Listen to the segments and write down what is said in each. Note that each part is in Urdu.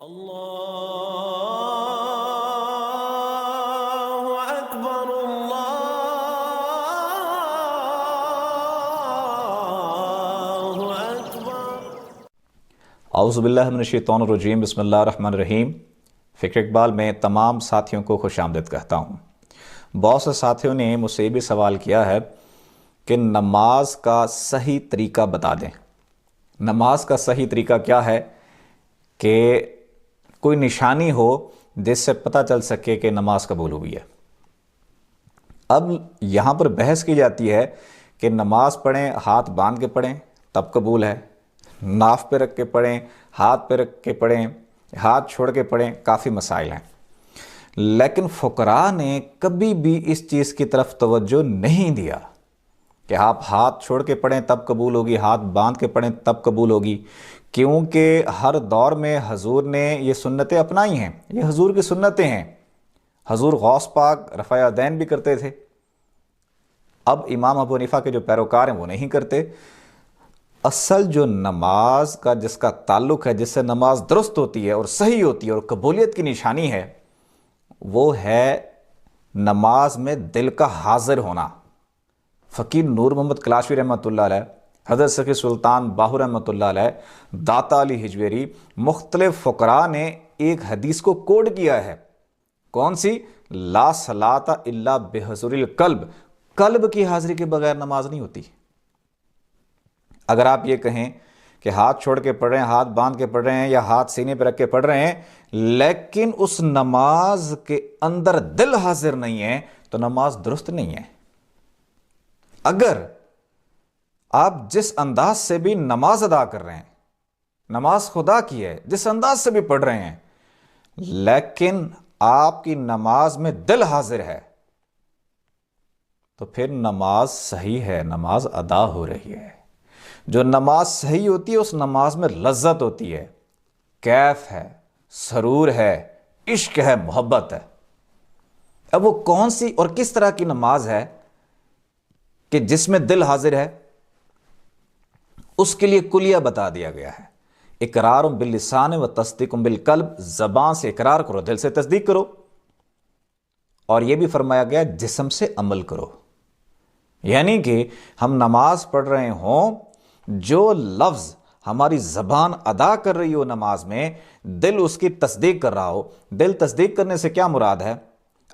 اللہ اکبر اللہ اکبر۔ اعوذ باللہ من الشیطان الرجیم، بسم اللہ الرحمن الرحیم۔ فکر اقبال میں تمام ساتھیوں کو خوش آمدید کہتا ہوں۔ بہت سے ساتھیوں نے مجھ سے یہ بھی سوال کیا ہے کہ نماز کا صحیح طریقہ بتا دیں۔ نماز کا صحیح طریقہ کیا ہے کہ کوئی نشانی ہو جس سے پتہ چل سکے کہ نماز قبول ہوئی ہے۔ اب یہاں پر بحث کی جاتی ہے کہ نماز پڑھیں ہاتھ باندھ کے پڑھیں تب قبول ہے، ناف پہ رکھ کے پڑھیں، ہاتھ پہ رکھ کے پڑھیں، ہاتھ چھوڑ کے پڑھیں، کافی مسائل ہیں۔ لیکن فقراء نے کبھی بھی اس چیز کی طرف توجہ نہیں دیا کہ آپ ہاتھ چھوڑ کے پڑھیں تب قبول ہوگی، ہاتھ باندھ کے پڑھیں تب قبول ہوگی، کیونکہ ہر دور میں حضور نے یہ سنتیں اپنائی ہیں، یہ حضور کی سنتیں ہیں۔ حضور غوث پاک رفع یدین بھی کرتے تھے، اب امام ابو حنیفہ کے جو پیروکار ہیں وہ نہیں کرتے۔ اصل جو نماز کا جس کا تعلق ہے، جس سے نماز درست ہوتی ہے اور صحیح ہوتی ہے اور قبولیت کی نشانی ہے، وہ ہے نماز میں دل کا حاضر ہونا۔ فقیر نور محمد کلاشوی رحمۃ اللہ علیہ، حضرت سخی سلطان باہو رحمۃ اللہ علیہ، داتا علی ہجویری، مختلف فقراء نے ایک حدیث کو کوڈ کیا ہے۔ کون سی؟ لا صلاۃ الا بحضور القلب، قلب کی حاضری کے بغیر نماز نہیں ہوتی۔ اگر آپ یہ کہیں کہ ہاتھ چھوڑ کے پڑھ رہے ہیں، ہاتھ باندھ کے پڑھ رہے ہیں یا ہاتھ سینے پہ رکھ کے پڑھ رہے ہیں، لیکن اس نماز کے اندر دل حاضر نہیں ہے تو نماز درست نہیں ہے۔ اگر آپ جس انداز سے بھی نماز ادا کر رہے ہیں، نماز خدا کی ہے، جس انداز سے بھی پڑھ رہے ہیں، لیکن آپ کی نماز میں دل حاضر ہے تو پھر نماز صحیح ہے، نماز ادا ہو رہی ہے۔ جو نماز صحیح ہوتی ہے اس نماز میں لذت ہوتی ہے، کیف ہے، سرور ہے، عشق ہے، محبت ہے۔ اب وہ کون سی اور کس طرح کی نماز ہے کہ جس میں دل حاضر ہے؟ اس کے لیے کلیہ بتا دیا گیا ہے۔ اقرار باللسان و تصدیق بالقلب، زبان سے اقرار کرو، دل سے تصدیق کرو، اور یہ بھی فرمایا گیا جسم سے عمل کرو۔ یعنی کہ ہم نماز پڑھ رہے ہوں، جو لفظ ہماری زبان ادا کر رہی ہو نماز میں، دل اس کی تصدیق کر رہا ہو۔ دل تصدیق کرنے سے کیا مراد ہے؟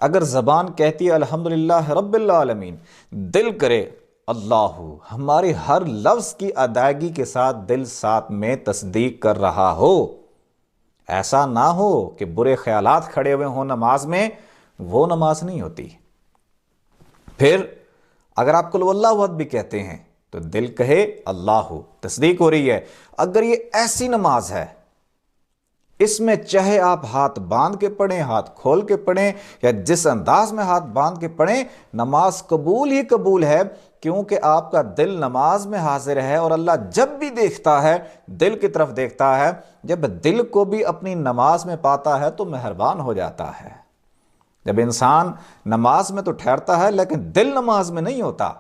اگر زبان کہتی ہے الحمدللہ رب العالمین، دل کرے اللہ، ہمارے ہر لفظ کی ادائیگی کے ساتھ دل ساتھ میں تصدیق کر رہا ہو۔ ایسا نہ ہو کہ برے خیالات کھڑے ہوئے ہوں نماز میں، وہ نماز نہیں ہوتی۔ پھر اگر آپ قل واللہ احد بھی کہتے ہیں تو دل کہے اللہ، تصدیق ہو رہی ہے۔ اگر یہ ایسی نماز ہے، اس میں چاہے آپ ہاتھ باندھ کے پڑھیں، ہاتھ کھول کے پڑھیں، یا جس انداز میں ہاتھ باندھ کے پڑھیں، نماز قبول ہی قبول ہے، کیونکہ آپ کا دل نماز میں حاضر ہے۔ اور اللہ جب بھی دیکھتا ہے دل کی طرف دیکھتا ہے، جب دل کو بھی اپنی نماز میں پاتا ہے تو مہربان ہو جاتا ہے۔ جب انسان نماز میں تو ٹھہرتا ہے لیکن دل نماز میں نہیں ہوتا،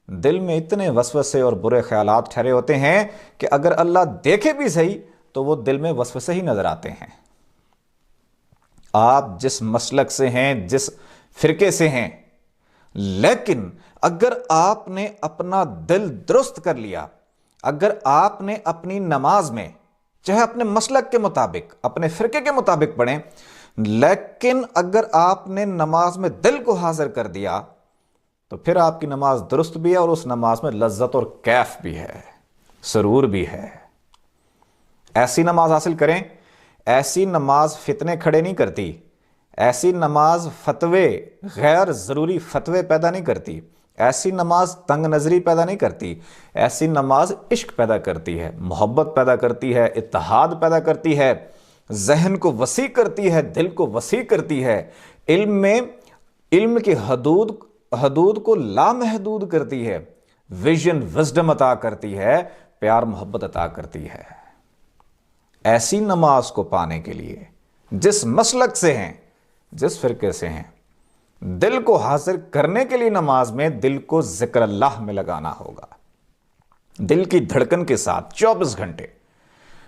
دل میں اتنے وسوسے اور برے خیالات ٹھہرے ہوتے ہیں کہ اگر اللہ دیکھے بھی صحیح تو وہ دل میں وسوسے ہی نظر آتے ہیں۔ آپ جس مسلک سے ہیں، جس فرقے سے ہیں، لیکن اگر آپ نے اپنا دل درست کر لیا، اگر آپ نے اپنی نماز میں چاہے اپنے مسلک کے مطابق، اپنے فرقے کے مطابق پڑھیں، لیکن اگر آپ نے نماز میں دل کو حاضر کر دیا تو پھر آپ کی نماز درست بھی ہے، اور اس نماز میں لذت اور کیف بھی ہے، سرور بھی ہے۔ ایسی نماز حاصل کریں۔ ایسی نماز فتنے کھڑے نہیں کرتی، ایسی نماز فتوے، غیر ضروری فتوے پیدا نہیں کرتی، ایسی نماز تنگ نظری پیدا نہیں کرتی، ایسی نماز عشق پیدا کرتی ہے، محبت پیدا کرتی ہے، اتحاد پیدا کرتی ہے، ذہن کو وسیع کرتی ہے، دل کو وسیع کرتی ہے، علم کی حدود کو لامحدود کرتی ہے، ویژن وزڈم عطا کرتی ہے، پیار محبت عطا کرتی ہے۔ ایسی نماز کو پانے کے لیے جس مسلک سے ہیں، جس فرقے سے ہیں، دل کو حاضر کرنے کے لیے نماز میں دل کو ذکر اللہ میں لگانا ہوگا، دل کی دھڑکن کے ساتھ 24 گھنٹے۔